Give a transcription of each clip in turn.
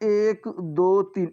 1, 2, 3,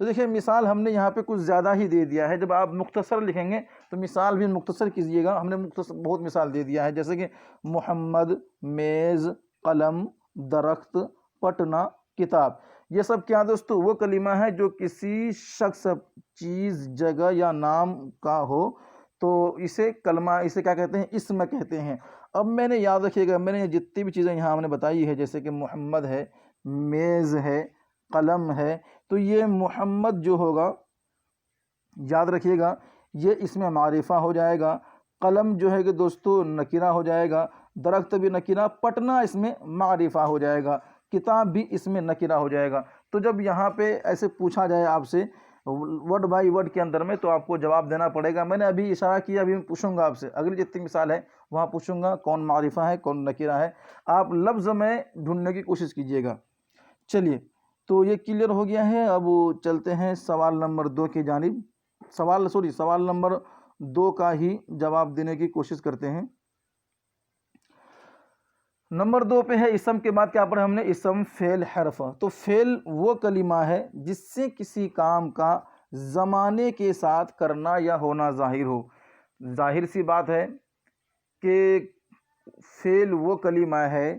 تو دیکھیں مثال ہم نے یہاں پہ کچھ زیادہ ہی دے دیا ہے، جب آپ مختصر لکھیں گے تو مثال بھی مختصر کیجیے گا، ہم نے مختصر بہت مثال دے دیا ہے، جیسے کہ محمد، میز، قلم، درخت، پٹنا، کتاب۔ یہ سب کیا دوستو وہ کلمہ ہے جو کسی شخص، چیز، جگہ یا نام کا ہو تو اسے کلمہ، اسے کیا کہتے ہیں؟ اسم کہتے ہیں۔ اب میں نے یاد رکھیے گا، میں نے جتنی بھی چیزیں یہاں ہم نے بتائی ہے، جیسے کہ محمد ہے، میز ہے، قلم ہے، تو یہ محمد جو ہوگا یاد رکھیے گا یہ اس میں معرفہ ہو جائے گا، قلم جو ہے کہ دوستو نکرہ ہو جائے گا، درخت بھی نکرہ، پٹنا اس میں معرفہ ہو جائے گا، کتاب بھی اس میں نکرہ ہو جائے گا۔ تو جب یہاں پہ ایسے پوچھا جائے آپ سے ورڈ بائی ورڈ کے اندر میں، تو آپ کو جواب دینا پڑے گا۔ میں نے ابھی اشارہ کیا، ابھی میں پوچھوں گا آپ سے، اگلی جتنی مثال ہے وہاں پوچھوں گا کون معرفہ ہے کون نکرہ ہے، آپ لفظ میں ڈھونڈنے کی کوشش کیجیے گا۔ چلیے تو یہ کلیئر ہو گیا ہے، اب چلتے ہیں سوال نمبر 2 کی جانب۔ سوال نمبر 2 کا ہی جواب دینے کی کوشش کرتے ہیں۔ نمبر 2 پہ ہے اسم کے بعد کیا پڑھا ہم نے؟ اسم، فعل، حرف۔ تو فعل وہ کلمہ ہے جس سے کسی کام کا زمانے کے ساتھ کرنا یا ہونا ظاہر ہو۔ ظاہر سی بات ہے کہ فعل وہ کلمہ ہے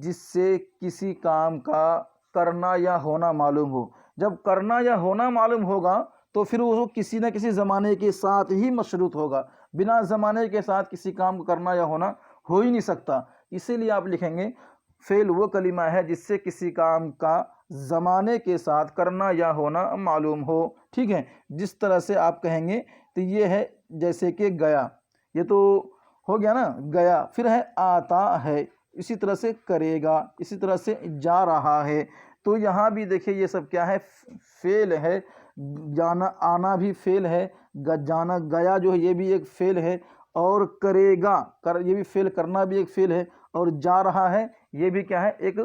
جس سے کسی کام کا کرنا یا ہونا معلوم ہو۔ جب کرنا یا ہونا معلوم ہوگا تو پھر وہ کسی نہ کسی زمانے کے ساتھ ہی مشروط ہوگا، بنا زمانے کے ساتھ کسی کام کو کرنا یا ہونا ہو ہی نہیں سکتا۔ اسی لیے آپ لکھیں گے فعل وہ کلمہ ہے جس سے کسی کام کا زمانے کے ساتھ کرنا یا ہونا معلوم ہو، ٹھیک ہے؟ جس طرح سے آپ کہیں گے تو یہ ہے جیسے کہ گیا، یہ تو ہو گیا نا گیا، پھر ہے آتا ہے، اسی طرح سے کرے گا، اسی طرح سے جا رہا ہے۔ تو یہاں بھی دیکھیں یہ سب کیا ہے؟ فعل ہے۔ جانا، آنا بھی فعل ہے، جانا، گیا جو ہے یہ بھی ایک فعل ہے، اور کرے گا، یہ بھی فعل، کرنا بھی ایک فعل ہے، اور جا رہا ہے یہ بھی کیا ہے؟ ایک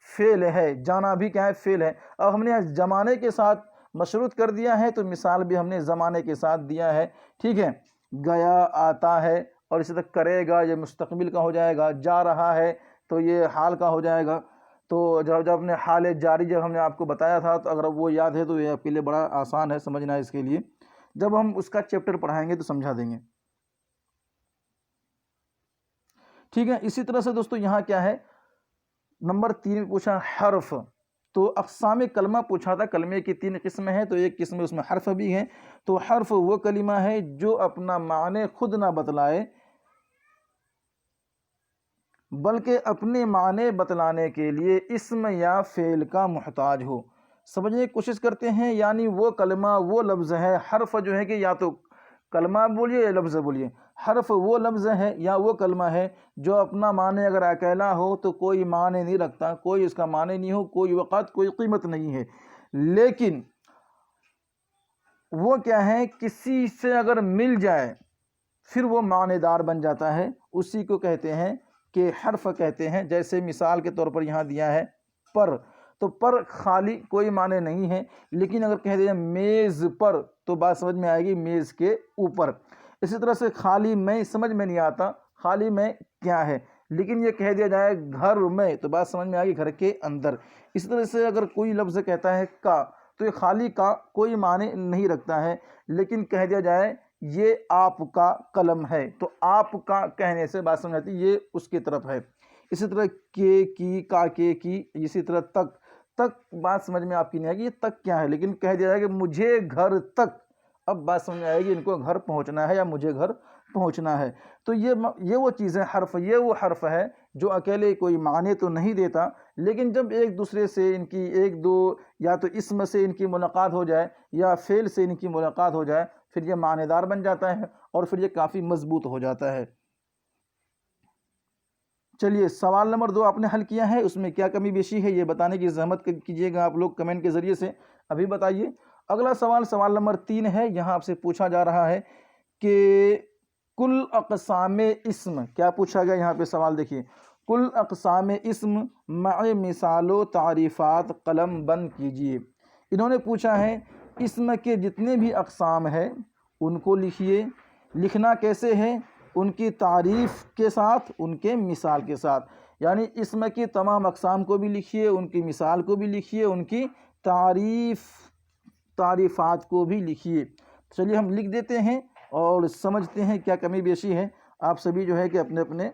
فعل ہے، جانا بھی کیا ہے؟ فعل ہے۔ اب ہم نے زمانے کے ساتھ مشروط کر دیا ہے تو مثال بھی ہم نے زمانے کے ساتھ دیا ہے، ٹھیک ہے؟ گیا آتا ہے، اور اسی طرح کرے گا یہ مستقبل کا ہو جائے گا، جا رہا ہے تو یہ حال کا ہو جائے گا۔ تو جب ہم نے حال جاری جب ہم نے آپ کو بتایا تھا تو اگر وہ یاد ہے تو یہ آپ کے لیے بڑا آسان ہے سمجھنا، اس کے لیے جب ہم اس کا چیپٹر پڑھائیں گے تو سمجھا دیں گے، ٹھیک ہے؟ اسی طرح سے دوستو یہاں کیا ہے؟ نمبر 3 میں پوچھا حرف، تو اقسام کلمہ پوچھا تھا، کلمے کی 3 قسمیں ہیں، تو ایک قسم اس میں حرف بھی ہے۔ تو حرف وہ کلمہ ہے جو اپنا معنی خود نہ بتلائے بلکہ اپنے معنی بتلانے کے لیے اسم یا فعل کا محتاج ہو۔ سمجھنے کی کوشش کرتے ہیں، یعنی وہ کلمہ، وہ لفظ ہے، حرف جو ہے کہ یا تو کلمہ بولیے یا لفظ بولیے، حرف وہ لفظ ہے یا وہ کلمہ ہے جو اپنا معنی اگر اکیلا ہو تو کوئی معنی نہیں رکھتا، کوئی اس کا معنی نہیں ہو، کوئی وقت، کوئی قیمت نہیں ہے، لیکن وہ کیا ہے؟ کسی سے اگر مل جائے پھر وہ معنی دار بن جاتا ہے، اسی کو کہتے ہیں کہ حرف کہتے ہیں۔ جیسے مثال کے طور پر یہاں دیا ہے پر، تو پر خالی کوئی معنی نہیں ہے، لیکن اگر کہہ دیا میز پر تو بات سمجھ میں آئے گی میز کے اوپر۔ اسی طرح سے خالی میں سمجھ میں نہیں آتا خالی میں کیا ہے، لیکن یہ کہہ دیا جائے گھر میں تو بات سمجھ میں آئے گی گھر کے اندر۔ اسی طرح سے اگر کوئی لفظ کہتا ہے کا تو یہ خالی کا کوئی معنی نہیں رکھتا ہے، لیکن کہہ دیا جائے یہ آپ کا قلم ہے تو آپ کا کہنے سے بات سمجھ آتی یہ اس کی طرف ہے۔ اسی طرح کے کی، کا کے کی، اسی طرح تک، تک بات سمجھ میں آپ کی نہیں آئے گی یہ تک کیا ہے، لیکن کہہ دیا جائے کہ مجھے گھر تک، اب بات سمجھ میں آئے گی ان کو گھر پہنچنا ہے یا مجھے گھر پہنچنا ہے۔ تو یہ وہ چیزیں حرف، یہ وہ حرف ہے جو اکیلے کوئی معنی تو نہیں دیتا، لیکن جب ایک دوسرے سے ان کی ایک دو یا تو اسم سے ان کی ملاقات ہو جائے یا فعل سے ان کی ملاقات ہو جائے پھر یہ معنی دار بن جاتا ہے اور پھر یہ کافی مضبوط ہو جاتا ہے۔ چلیے سوال نمبر 2 آپ نے حل کیا ہے، اس میں کیا کمی بیشی ہے یہ بتانے کی زحمت کیجیے گا آپ لوگ کمنٹ کے ذریعے سے، ابھی بتائیے۔ اگلا سوال، سوال نمبر 3 ہے، یہاں آپ سے پوچھا جا رہا ہے کہ کل اقسام اسم، کیا پوچھا گیا یہاں پہ سوال دیکھیے، کل اقسام اسم مع مثال و تعریفات قلم بند کیجیے۔ انہوں نے پوچھا ہے اسم کے جتنے بھی اقسام ہیں ان کو لکھیے، لکھنا کیسے ہے؟ ان کی تعریف کے ساتھ، ان کے مثال کے ساتھ، یعنی اسم کی تمام اقسام کو بھی لکھیے، ان کی مثال کو بھی لکھیے، ان کی تعریف تعریفات کو بھی لکھیے۔ چلیے ہم لکھ دیتے ہیں اور سمجھتے ہیں کیا کمی بیشی ہے۔ آپ سبھی جو ہے کہ اپنے اپنے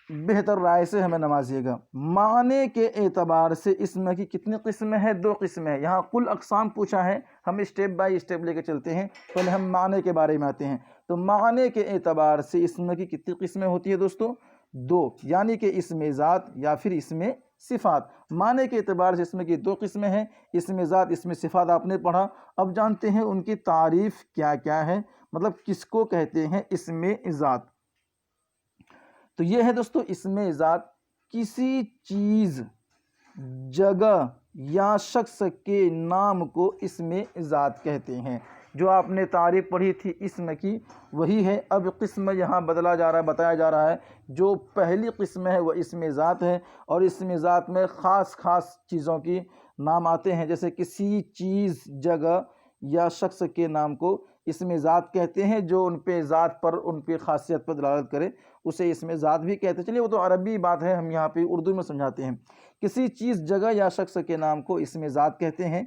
بہتر رائے سے ہمیں نوازیے گا۔ معنی کے اعتبار سے اسم کی کتنی قسمیں ہیں؟ 2 قسمیں ہیں۔ یہاں کل اقسام پوچھا ہے، ہم اسٹیپ بائی اسٹیپ لے کے چلتے ہیں، پہلے ہم معنی کے بارے میں آتے ہیں۔ تو معنی کے اعتبار سے اسم کی کتنی قسمیں ہوتی ہے دوستو؟ 2، یعنی کہ اسم ذات یا پھر اسم صفات۔ معنی کے اعتبار سے اسم کی 2 قسمیں ہیں، اسم ذات، اسم صفات آپ نے پڑھا۔ اب جانتے ہیں ان کی تعریف کیا کیا ہے، مطلب کس کو کہتے ہیں اسم ذات۔ تو یہ ہے دوستو اسم ذات، کسی چیز، جگہ یا شخص کے نام کو اسم ذات کہتے ہیں۔ جو آپ نے تعریف پڑھی تھی اسم کی وہی ہے، اب قسم یہاں بدلا جا رہا ہے، بتایا جا رہا ہے۔ جو پہلی قسم ہے وہ اسم ذات ہے، اور اسم ذات میں خاص چیزوں کی نام آتے ہیں، جیسے کسی چیز، جگہ یا شخص کے نام کو اسم ذات کہتے ہیں، جو ان پہ ذات پر، ان پہ خاصیت پر دلالت کرے اسے اسم ذات بھی کہتے ہیں۔ چلیے وہ تو عربی بات ہے، ہم یہاں پہ اردو میں سمجھاتے ہیں۔ کسی چیز، جگہ یا شخص کے نام کو اسم ذات کہتے ہیں،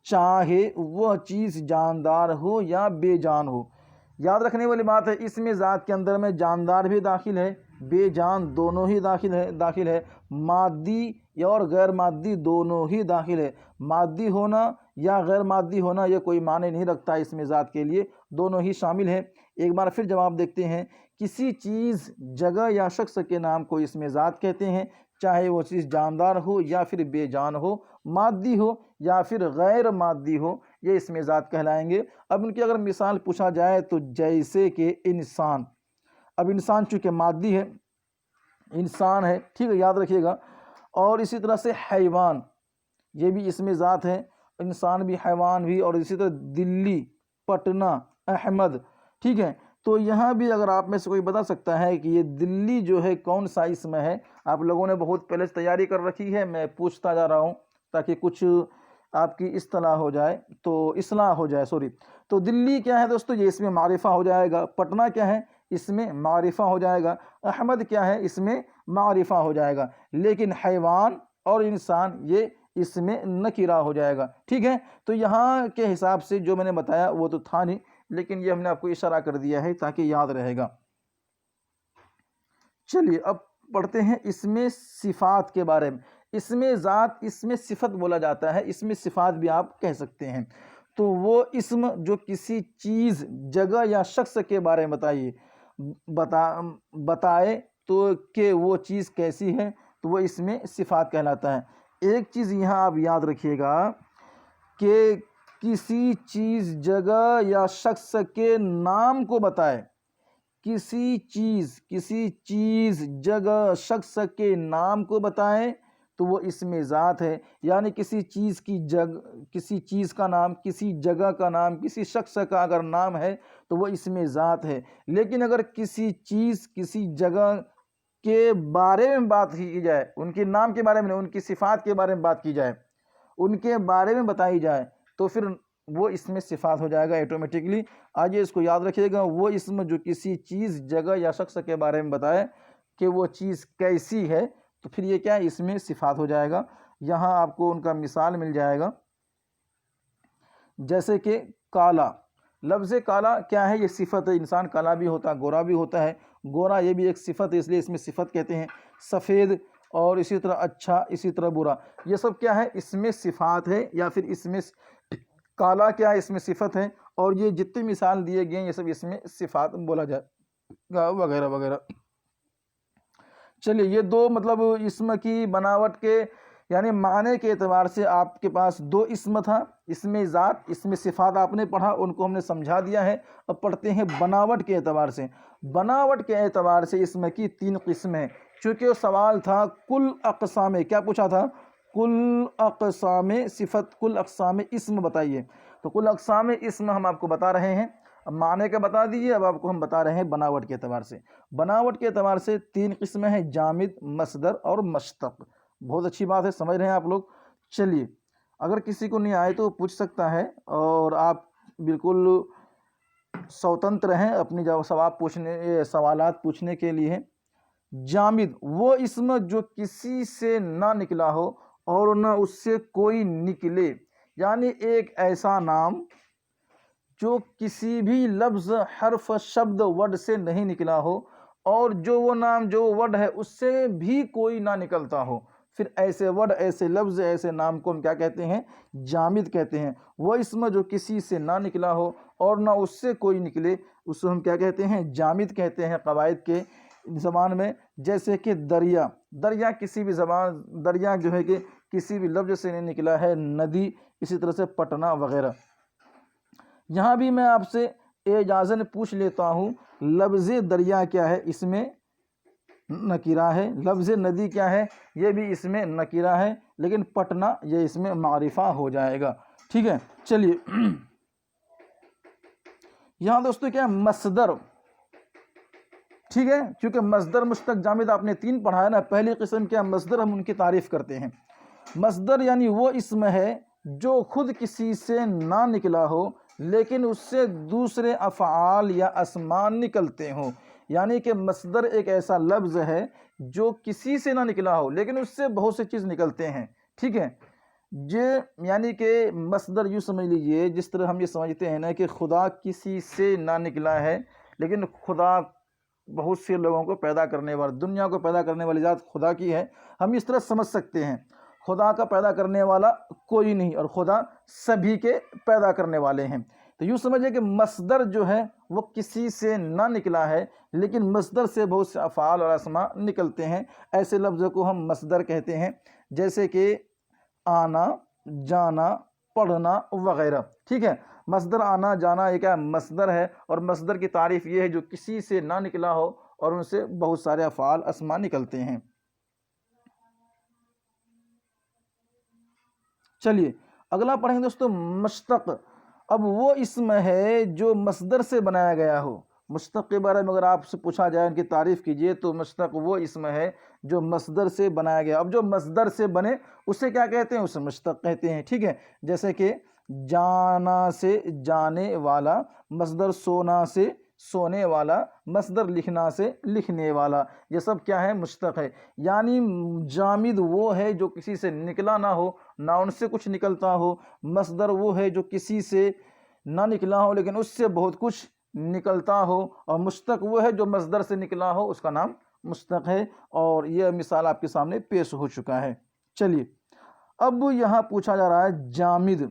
چاہے وہ چیز جاندار ہو یا بے جان ہو۔ یاد رکھنے والی بات ہے، اسم ذات کے اندر میں جاندار بھی داخل ہے، بے جان دونوں ہی داخل ہے، مادی اور غیر مادی دونوں ہی داخل ہے۔ مادی ہونا یا غیر مادی ہونا یہ کوئی معنی نہیں رکھتا اسم ذات کے لیے، دونوں ہی شامل ہے۔ ایک بار پھر جواب دیکھتے ہیں، کسی چیز، جگہ یا شخص کے نام کو اسم ذات کہتے ہیں، چاہے وہ چیز جاندار ہو یا پھر بے جان ہو، مادی ہو یا پھر غیر مادی ہو، یہ اسم ذات کہلائیں گے۔ اب ان کی اگر مثال پوچھا جائے تو جیسے کہ انسان، اب انسان چونکہ مادی ہے، انسان ہے، ٹھیک ہے، یاد رکھیے گا۔ اور اسی طرح سے حیوان، یہ بھی اسم ذات ہے، انسان بھی حیوان بھی، اور اسی طرح دلی، پٹنہ، احمد، ٹھیک ہے۔ تو یہاں بھی اگر آپ میں سے کوئی بتا سکتا ہے کہ یہ دلی جو ہے کون سا اسم ہے؟ آپ لوگوں نے بہت پہلے سے تیاری کر رکھی ہے، میں پوچھتا جا رہا ہوں تاکہ کچھ آپ کی اصطلاح ہو جائے، تو اصلاح ہو جائے، سوری۔ تو دلی کیا ہے دوستو؟ یہ اسم معرفہ ہو جائے گا۔ پٹنہ کیا ہے؟ اسم معرفہ ہو جائے گا۔ احمد کیا ہے؟ اسم معرفہ ہو جائے گا۔ لیکن حیوان اور انسان یہ اسم نکرہ ہو جائے گا، ٹھیک ہے۔ تو یہاں کے حساب سے جو میں نے بتایا وہ تو تھا نہیں، لیکن یہ ہم نے آپ کو اشارہ کر دیا ہے تاکہ یاد رہے گا۔ چلیے اب پڑھتے ہیں اسم صفات کے بارے میں۔ اسم ذات اسم صفت بولا جاتا ہے، اسم صفات بھی آپ کہہ سکتے ہیں۔ تو وہ اسم جو کسی چیز، جگہ یا شخص کے بارے میں بتائے تو کہ وہ چیز کیسی ہے، تو وہ اسم صفات کہلاتا ہے۔ ایک چیز یہاں آپ یاد رکھیے گا کہ کسی چیز، جگہ یا شخص کے نام کو بتائے، کسی چیز، جگہ، شخص کے نام کو بتائے تو وہ اسم ذات ہے۔ یعنی کسی چیز کا نام، کسی جگہ کا نام، کسی شخص کا اگر نام ہے تو وہ اسم ذات ہے۔ لیکن اگر کسی چیز، کسی جگہ کے بارے میں بات کی جائے، ان کے نام کے بارے میں نہیں، ان کی صفات کے بارے میں بات کی جائے، ان کے بارے میں بتائی جائے، تو پھر وہ اسم صفات ہو جائے گا ایٹومیٹکلی۔ آگے اس کو یاد رکھیے گا، وہ اسم جو کسی چیز، جگہ یا شخص کے بارے میں بتائے کہ وہ چیز کیسی ہے، تو پھر یہ کیا ہے؟ اسم صفات ہو جائے گا۔ یہاں آپ کو ان کا مثال مل جائے گا، جیسے کہ کالا، لفظ کالا کیا ہے؟ یہ صفت ہے، انسان کالا بھی ہوتا ہے، گورا بھی ہوتا ہے، گورا یہ بھی ایک صفت ہے، اس لیے اس میں صفت کہتے ہیں۔ سفید، اور اسی طرح اچھا، اسی طرح برا، یہ سب کیا ہے؟ اسم صفات ہے، یا پھر اسم کالا کیا ہے؟ اسم صفت ہے، اور یہ جتنے مثال دیے گئے ہیں یہ سب اسم صفات بولا جائے گا، وغیرہ وغیرہ۔ چلیے یہ 2 مطلب اسم کی بناوٹ کے یعنی معنی کے اعتبار سے آپ کے پاس 2 اسم تھا، اسم ذات، اسم صفات آپ نے پڑھا، ان کو ہم نے سمجھا دیا ہے۔ اب پڑھتے ہیں بناوٹ کے اعتبار سے۔ بناوٹ کے اعتبار سے اسم کی 3 قسمیں، چونکہ سوال تھا کل اقسام، کیا پوچھا تھا؟ کل اقسام صفت، کل اقسام اسم بتائیے۔ تو کل اقسام اسم ہم آپ کو بتا رہے ہیں، اب معنی کا بتا دیجیے، اب آپ کو ہم بتا رہے ہیں بناوٹ کے اعتبار سے۔ بناوٹ کے اعتبار سے 3 قسمیں ہیں، جامد، مصدر اور مشتق۔ بہت اچھی بات ہے، سمجھ رہے ہیں آپ لوگ۔ چلیے اگر کسی کو نہیں آئے تو پوچھ سکتا ہے، اور آپ بالکل سوتنتر ہیں اپنی سوالات پوچھنے کے لیے۔ جامد وہ اسم جو کسی سے نہ نکلا ہو اور نہ اس سے کوئی نکلے، یعنی ایک ایسا نام جو کسی بھی لفظ، حرف، شبد، ورڈ سے نہیں نکلا ہو، اور جو وہ نام، جو ورڈ ہے اس سے بھی کوئی نہ نکلتا ہو، پھر ایسے ورڈ، ایسے لفظ، ایسے نام کو ہم کیا کہتے ہیں؟ جامد کہتے ہیں۔ وہ اسم جو کسی سے نہ نکلا ہو اور نہ اس سے کوئی نکلے، اس کو ہم کیا کہتے ہیں؟ جامد کہتے ہیں قواعد کے زبان میں۔ جیسے کہ دریا، دریا کسی بھی زبان، دریا جو ہے کہ کسی بھی لفظ سے نہیں نکلا ہے۔ ندی، اسی طرح سے پٹنہ وغیرہ۔ یہاں بھی میں آپ سے اعجازاً پوچھ لیتا ہوں، لفظ دریا کیا ہے؟ اس میں نکرہ ہے۔ لفظ ندی کیا ہے؟ یہ بھی اس میں نکرہ ہے، لیکن پٹنہ یہ اس میں معرفہ ہو جائے گا۔ ٹھیک ہے، چلیے یہاں دوستو کیا ہے؟ مصدر۔ ٹھیک ہے، کیونکہ مصدر مشتق جامد آپ نے 3 پڑھا ہے نا۔ پہلی قسم کیا مصدر، ہم ان کی تعریف کرتے ہیں۔ مصدر یعنی وہ اسم ہے جو خود کسی سے نہ نکلا ہو لیکن اس سے دوسرے افعال یا اسماء نکلتے ہوں۔ یعنی کہ مصدر ایک ایسا لفظ ہے جو کسی سے نہ نکلا ہو لیکن اس سے بہت سے چیز نکلتے ہیں۔ ٹھیک ہے، یعنی کہ مصدر یوں سمجھ لیجئے، جس طرح ہم یہ سمجھتے ہیں نا کہ خدا کسی سے نہ نکلا ہے لیکن خدا بہت سے لوگوں کو پیدا کرنے والا، دنیا کو پیدا کرنے والی ذات خدا کی ہے، ہم اس طرح سمجھ سکتے ہیں۔ خدا کا پیدا کرنے والا کوئی نہیں، اور خدا سبھی کے پیدا کرنے والے ہیں۔ تو یوں سمجھے کہ مصدر جو ہے وہ کسی سے نہ نکلا ہے لیکن مصدر سے بہت سے افعال اور اسماء نکلتے ہیں۔ ایسے لفظ کو ہم مصدر کہتے ہیں، جیسے کہ آنا، جانا، پڑھنا وغیرہ۔ ٹھیک ہے، مصدر آنا جانا یہ کیا مصدر ہے، اور مصدر کی تعریف یہ ہے جو کسی سے نہ نکلا ہو اور ان سے بہت سارے افعال اسماء نکلتے ہیں۔ چلیے اگلا پڑھیں دوستو، مشتق۔ اب وہ اسم ہے جو مصدر سے بنایا گیا ہو۔ مشتق کے بارے میں اگر آپ سے پوچھا جائے، ان کی تعریف کیجئے، تو مشتق وہ اسم ہے جو مصدر سے بنایا گیا۔ اب جو مصدر سے بنے اسے کیا کہتے ہیں؟ اسے مشتق کہتے ہیں۔ ٹھیک ہے، جیسے کہ جانا سے جانے والا، مصدر سونا سے سونے والا، مصدر لکھنا سے لکھنے والا، یہ سب کیا ہے؟ مشتق ہے۔ یعنی جامد وہ ہے جو کسی سے نکلا نہ ہو، نہ ان سے کچھ نکلتا ہو۔ مصدر وہ ہے جو کسی سے نہ نکلا ہو لیکن اس سے بہت کچھ نکلتا ہو، اور مشتق وہ ہے جو مصدر سے نکلا ہو، اس کا نام مشتق ہے۔ اور یہ مثال آپ کے سامنے پیش ہو چکا ہے۔ چلیے اب یہاں پوچھا جا رہا ہے جامد،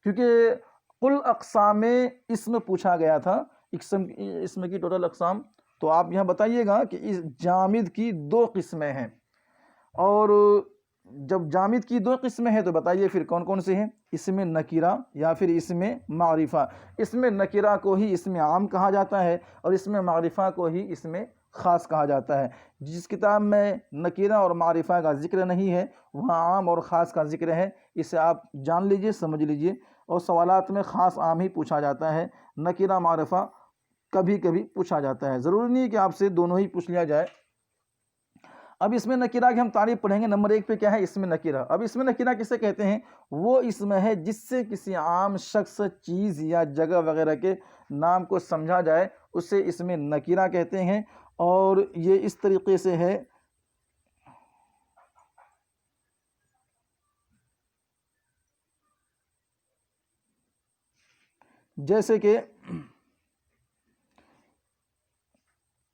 کیونکہ کل اقسام اسم پوچھا گیا تھا، اسم کی ٹوٹل اقسام، تو آپ یہاں بتائیے گا کہ اس جامد کی 2 قسمیں ہیں، اور جب جامد کی 2 قسمیں ہیں تو بتائیے پھر کون کون سے ہیں؟ اسم نکرہ یا پھر اسم معرفہ۔ اسم نکرہ کو ہی اسم عام کہا جاتا ہے اور اسم معرفہ کو ہی اسم خاص کہا جاتا ہے۔ جس کتاب میں نکرہ اور معرفہ کا ذکر نہیں ہے وہاں عام اور خاص کا ذکر ہے، اسے آپ جان لیجئے، سمجھ لیجئے۔ اور سوالات میں خاص عام ہی پوچھا جاتا ہے، نکرہ معرفہ کبھی کبھی پوچھا جاتا ہے، ضروری نہیں کہ آپ سے دونوں ہی پوچھ لیا جائے۔ اب اسم نکرہ کی ہم تعریف پڑھیں گے۔ نمبر 1 پہ کیا ہے؟ اسم نکرہ۔ اب اسم نکرہ کسے کہتے ہیں؟ وہ اسم ہے جس سے کسی عام شخص، چیز یا جگہ وغیرہ کے نام کو سمجھا جائے، اسے اسم نکرہ کہتے ہیں۔ اور یہ اس طریقے سے ہے، جیسے کہ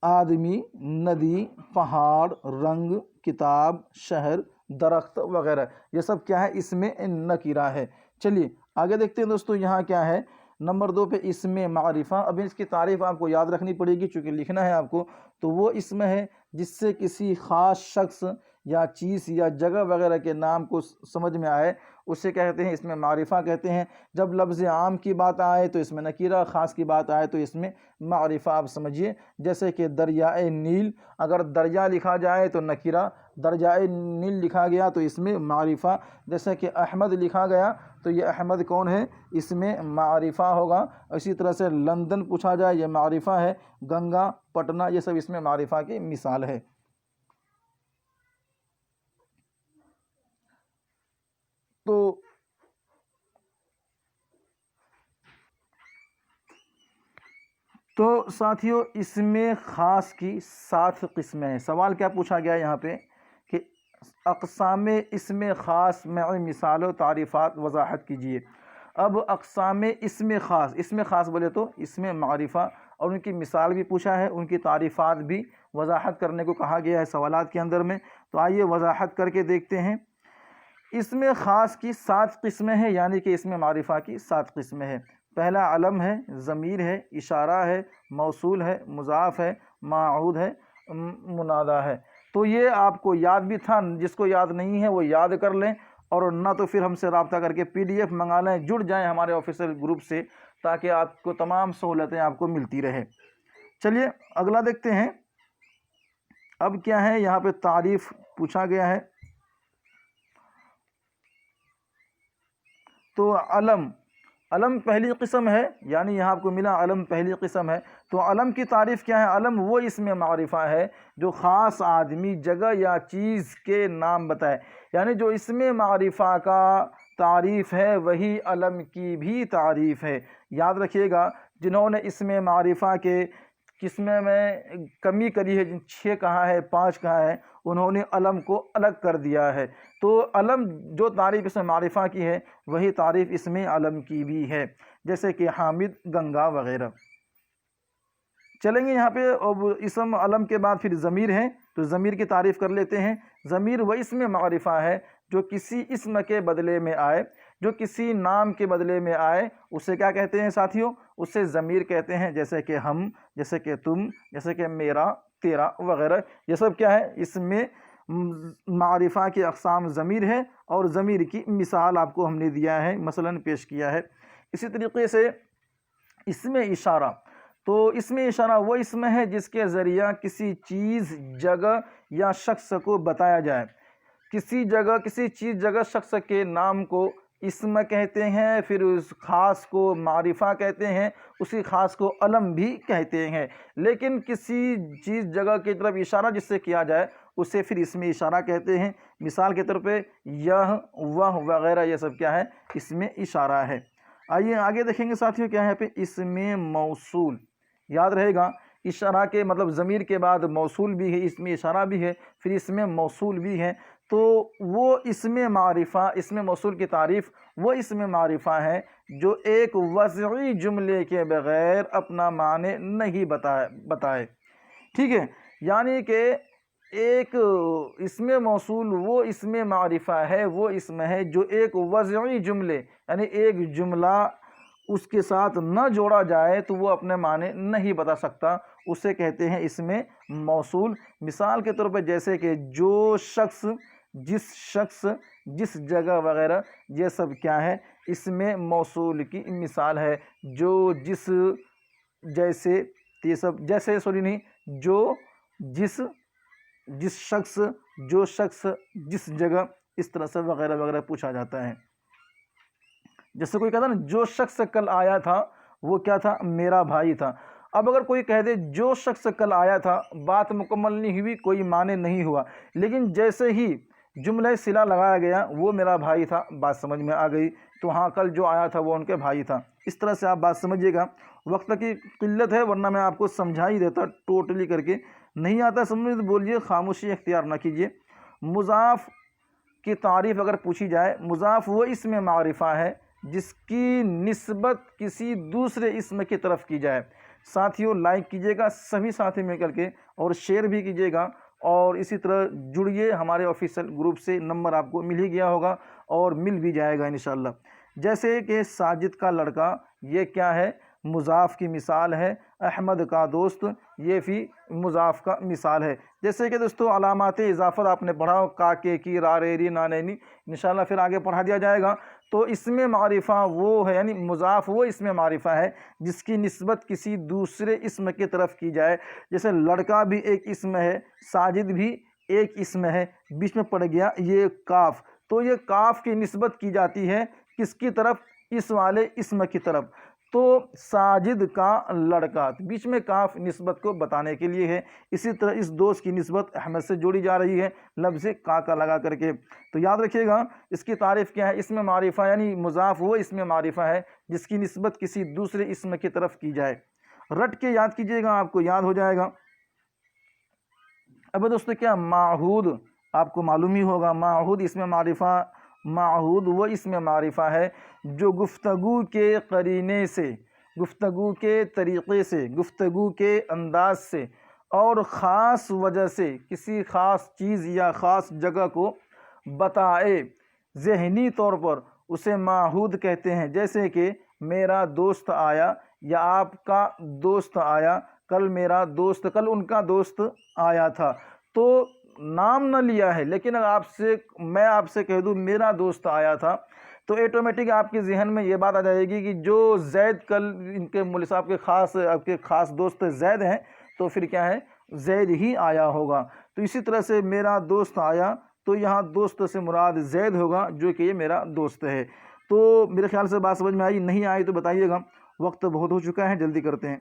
آدمی، ندی، پہاڑ، رنگ، کتاب، شہر، درخت وغیرہ، یہ سب کیا ہے؟ اسم نکرہ ہے۔ چلیے آگے دیکھتے ہیں دوستو، یہاں کیا ہے؟ نمبر 2 پہ اسم معرفہ۔ اب اس کی تعریف آپ کو یاد رکھنی پڑے گی چونکہ لکھنا ہے آپ کو۔ تو وہ اسم ہے جس سے کسی خاص شخص یا چیز یا جگہ وغیرہ کے نام کو سمجھ میں آئے، اسے کہتے ہیں اسم معرفہ کہتے ہیں۔ جب لفظ عام کی بات آئے تو اسم نکرہ، خاص کی بات آئے تو اسم معرفہ آپ سمجھیے۔ جیسے کہ دریائے نیل، اگر دریا لکھا جائے تو نکرہ، دریائے نیل لکھا گیا تو اسم معرفہ۔ جیسے کہ احمد لکھا گیا تو یہ احمد کون ہے؟ اسم معرفہ ہوگا۔ اسی طرح سے لندن پوچھا جائے، یہ معرفہ ہے۔ گنگا، پٹنہ، یہ سب اسم معرفہ کی مثال ہے۔ تو ساتھیو اسم خاص کی 7 قسمیں ہیں۔ سوال کیا پوچھا گیا یہاں پہ کہ اقسام اسم خاص میں مثال و تعریفات وضاحت کیجیے۔ اب اقسام اسم خاص بولے تو اسم معرفہ، اور ان کی مثال بھی پوچھا ہے، ان کی تعریفات بھی وضاحت کرنے کو کہا گیا ہے سوالات کے اندر میں۔ تو آئیے وضاحت کر کے دیکھتے ہیں۔ اسم خاص کی 7 قسمیں ہیں، یعنی کہ اسم معرفہ کی 7 قسمیں ہیں۔ پہلا علم ہے، ضمیر ہے، اشارہ ہے، موصول ہے، مضاف ہے، معہود ہے، منادہ ہے۔ تو یہ آپ کو یاد بھی تھا، جس کو یاد نہیں ہے وہ یاد کر لیں، اور نہ تو پھر ہم سے رابطہ کر کے PDF منگا لیں، جڑ جائیں ہمارے آفیشیل گروپ سے، تاکہ آپ کو تمام سہولتیں آپ کو ملتی رہے۔ چلیے اگلا دیکھتے ہیں۔ اب کیا ہے، یہاں پہ تعریف پوچھا گیا ہے۔ تو علم پہلی قسم ہے، یعنی یہاں آپ کو ملا علم پہلی قسم ہے۔ تو علم کی تعریف کیا ہے؟ علم وہ اسم معرفہ ہے جو خاص آدمی، جگہ یا چیز کے نام بتائے، یعنی جو اسم معرفہ کا تعریف ہے وہی علم کی بھی تعریف ہے۔ یاد رکھیے گا، جنہوں نے اسم معرفہ کے قسمیں میں کمی کری ہے، 6 کہا ہے، 5 کہا ہے، انہوں نے علم کو الگ کر دیا ہے۔ تو علم جو تعریف اسم معرفہ کی ہے وہی تعریف اسم علم کی بھی ہے، جیسے کہ حامد، گنگا وغیرہ۔ چلیں گے یہاں پہ، اب اسم علم کے بعد پھر ضمیر ہے، تو ضمیر کی تعریف کر لیتے ہیں۔ ضمیر وہ اسم معرفہ ہے جو کسی اسم کے بدلے میں آئے، جو کسی نام کے بدلے میں آئے، اسے کیا کہتے ہیں ساتھیوں؟ اسے ضمیر کہتے ہیں، جیسے کہ ہم، جیسے کہ تم، جیسے کہ میرا، تیرا وغیرہ۔ یہ سب کیا ہے؟ اسم معرفہ کی اقسام ضمیر ہے، اور ضمیر کی مثال آپ کو ہم نے دیا ہے، مثلا پیش کیا ہے۔ اسی طریقے سے اسم اشارہ، تو اسم اشارہ وہ اسم ہے جس کے ذریعہ کسی چیز، جگہ یا شخص کو بتایا جائے۔ کسی جگہ، کسی چیز، جگہ، شخص کے نام کو اسم کہتے ہیں، پھر اس خاص کو معرفہ کہتے ہیں، اسی خاص کو علم بھی کہتے ہیں۔ لیکن کسی چیز، جگہ کی طرف اشارہ جس سے کیا جائے اسے پھر اسم اشارہ کہتے ہیں۔ مثال کے طور پہ یہ، وہ وغیرہ، یہ سب کیا ہے؟ اسم اشارہ ہے۔ آئیے آگے دیکھیں گے ساتھیوں، کیا ہے پہ اسم موصول۔ یاد رہے گا، اشارہ کے مطلب ضمیر کے بعد موصول بھی ہے، اسم اشارہ بھی ہے، پھر اسم موصول بھی ہے۔ تو وہ اسم معرفہ، اسم موصول کی تعریف وہ اسم معرفہ ہے جو ایک وضعی جملے کے بغیر اپنا معنی نہیں بتائے۔ ٹھیک ہے، یعنی کہ ایک اسم موصول وہ اسم معرفہ ہے، وہ اسم ہے جو ایک وضعی جملے، یعنی ایک جملہ اس کے ساتھ نہ جوڑا جائے تو وہ اپنے معنی نہیں بتا سکتا، اسے کہتے ہیں اسم موصول۔ مثال کے طور پہ جیسے کہ جو شخص، جس جگہ وغیرہ، یہ سب کیا ہے؟ اسم موصول کی مثال ہے۔ جو، جس، جیسے، یہ سب جیسے، سوری نہیں، جو، جس شخص، جو شخص، جس جگہ، اس طرح سے وغیرہ وغیرہ پوچھا جاتا ہے۔ جیسے کوئی کہتا نا جو شخص کل آیا تھا وہ کیا تھا؟ میرا بھائی تھا۔ اب اگر کوئی کہہ دے جو شخص کل آیا تھا، بات مکمل نہیں ہوئی، کوئی معنی نہیں ہوا، لیکن جیسے ہی جملہ صلہ لگایا گیا وہ میرا بھائی تھا، بات سمجھ میں آ گئی، تو ہاں کل جو آیا تھا وہ ان کے بھائی تھا۔ اس طرح سے آپ بات سمجھیے گا۔ وقت کی قلت ہے ورنہ میں آپ کو سمجھا ہی دیتا ٹوٹلی کر کے، نہیں آتا سمجھ تو بولیے، خاموشی اختیار نہ کیجیے۔ مضاف کی تعریف اگر پوچھی جائے، مضاف وہ اسم معرفہ ہے جس کی نسبت کسی دوسرے اسم کی طرف کی جائے۔ ساتھیوں لائک کیجیے گا سبھی ساتھی مل کر کے، اور شیئر بھی کیجیے گا، اور اسی طرح جڑیے ہمارے آفیشیل گروپ سے، نمبر آپ کو مل ہی گیا ہوگا اور مل بھی جائے گا انشاءاللہ۔ جیسے کہ ساجد کا لڑکا، یہ کیا ہے؟ مضاف کی مثال ہے۔ احمد کا دوست، یہ بھی مضاف کا مثال ہے۔ جیسے کہ دوستو علامات اضافت آپ نے پڑھا، کا، کی، را، رے، ری، نا، نینی، انشاءاللہ پھر آگے پڑھا دیا جائے گا۔ تو اسم معرفہ وہ ہے، یعنی مضاف وہ اسم معرفہ ہے جس کی نسبت کسی دوسرے اسم کی طرف کی جائے۔ جیسے لڑکا بھی ایک اسم ہے، ساجد بھی ایک اسم ہے، بیچ میں پڑ گیا یہ کاف، تو یہ کاف کی نسبت کی جاتی ہے کس کی طرف؟ اس والے اسم کی طرف۔ تو ساجد کا لڑکا، بیچ میں کاف نسبت کو بتانے کے لیے ہے۔ اسی طرح اس دوست کی نسبت احمد سے جوڑی جا رہی ہے لفظ کا لگا کر کے۔ تو یاد رکھیے گا اس کی تعریف کیا ہے؟ اسم معرفہ، یعنی مضاف وہ اسم معرفہ ہے جس کی نسبت کسی دوسرے اسم کی طرف کی جائے۔ رٹ کے یاد کیجیے گا، آپ کو یاد ہو جائے گا۔ اب دوستو کیا معہود، آپ کو معلوم ہی ہوگا معہود اسم معرفہ، معہود وہ اسم معرفہ ہے جو گفتگو کے قرینے سے، گفتگو کے طریقے سے، گفتگو کے انداز سے اور خاص وجہ سے کسی خاص چیز یا خاص جگہ کو بتائے، ذہنی طور پر اسے معہود کہتے ہیں۔ جیسے کہ میرا دوست آیا یا آپ کا دوست آیا، کل میرا دوست، کل ان کا دوست آیا تھا، تو نام نہ لیا ہے، لیکن اگر میں آپ سے کہہ دوں میرا دوست آیا تھا، تو ایٹومیٹک آپ کے ذہن میں یہ بات آ جائے گی کہ جو زید کل ان کے مولوی صاحب کے آپ کے خاص دوست زید ہیں، تو پھر کیا ہے، زید ہی آیا ہوگا۔ تو اسی طرح سے میرا دوست آیا، تو یہاں دوست سے مراد زید ہوگا جو کہ یہ میرا دوست ہے۔ تو میرے خیال سے بات سمجھ میں آئی، نہیں آئی تو بتائیے گا، وقت بہت ہو چکا ہے، جلدی کرتے ہیں۔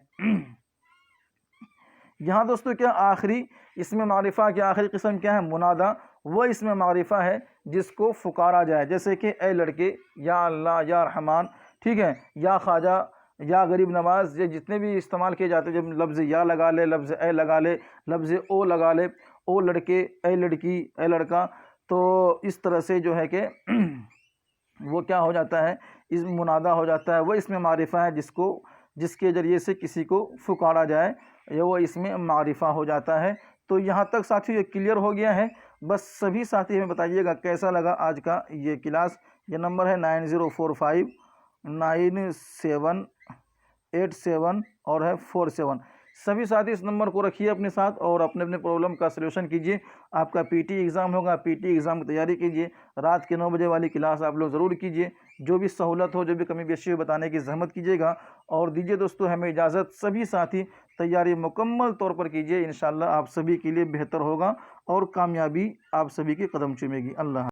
یہاں دوستو کیا آخری اسم معرفہ کی آخری قسم کیا ہے؟ منادا۔ وہ اسم معرفہ ہے جس کو پکارا جائے، جیسے کہ اے لڑکے، یا اللہ، یا رحمان، ٹھیک ہے، یا خواجہ، یا غریب نواز، یہ جتنے بھی استعمال کیے جاتے ہیں، جب لفظ یا لگا لے، لفظ اے لگا لے، لفظ او لگا لے، او لڑکے، اے لڑکی، اے لڑکا، تو اس طرح سے جو ہے کہ وہ کیا ہو جاتا ہے، اسم منادا ہو جاتا ہے۔ وہ اسم معرفہ ہے جس کے ذریعے سے کسی کو پکارا جائے، یہ وہ اسم معرفہ ہو جاتا ہے۔ تو یہاں تک ساتھی یہ کلیئر ہو گیا ہے۔ بس سبھی ساتھی ہمیں بتائیے گا کیسا لگا آج کا یہ کلاس۔ یہ نمبر ہے 90459787 اور ہے 47۔ سبھی ساتھی اس نمبر کو رکھیے اپنے ساتھ اور اپنے اپنے پرابلم کا سلیوشن کیجیے۔ آپ کا پی ٹی ایگزام ہوگا، پی ٹی ایگزام کی تیاری کیجیے، رات کے 9 بجے والی کلاس آپ لوگ ضرور کیجیے۔ جو بھی سہولت ہو، جو بھی کمی بیشی ہو، بتانے کی زحمت کیجیے گا اور دیجیے دوستو ہمیں اجازت۔ سبھی ساتھی تیاری مکمل طور پر کیجیے، انشاءاللہ آپ سبھی کے لیے بہتر ہوگا اور کامیابی آپ سبھی کے قدم چومے گی۔ اللہ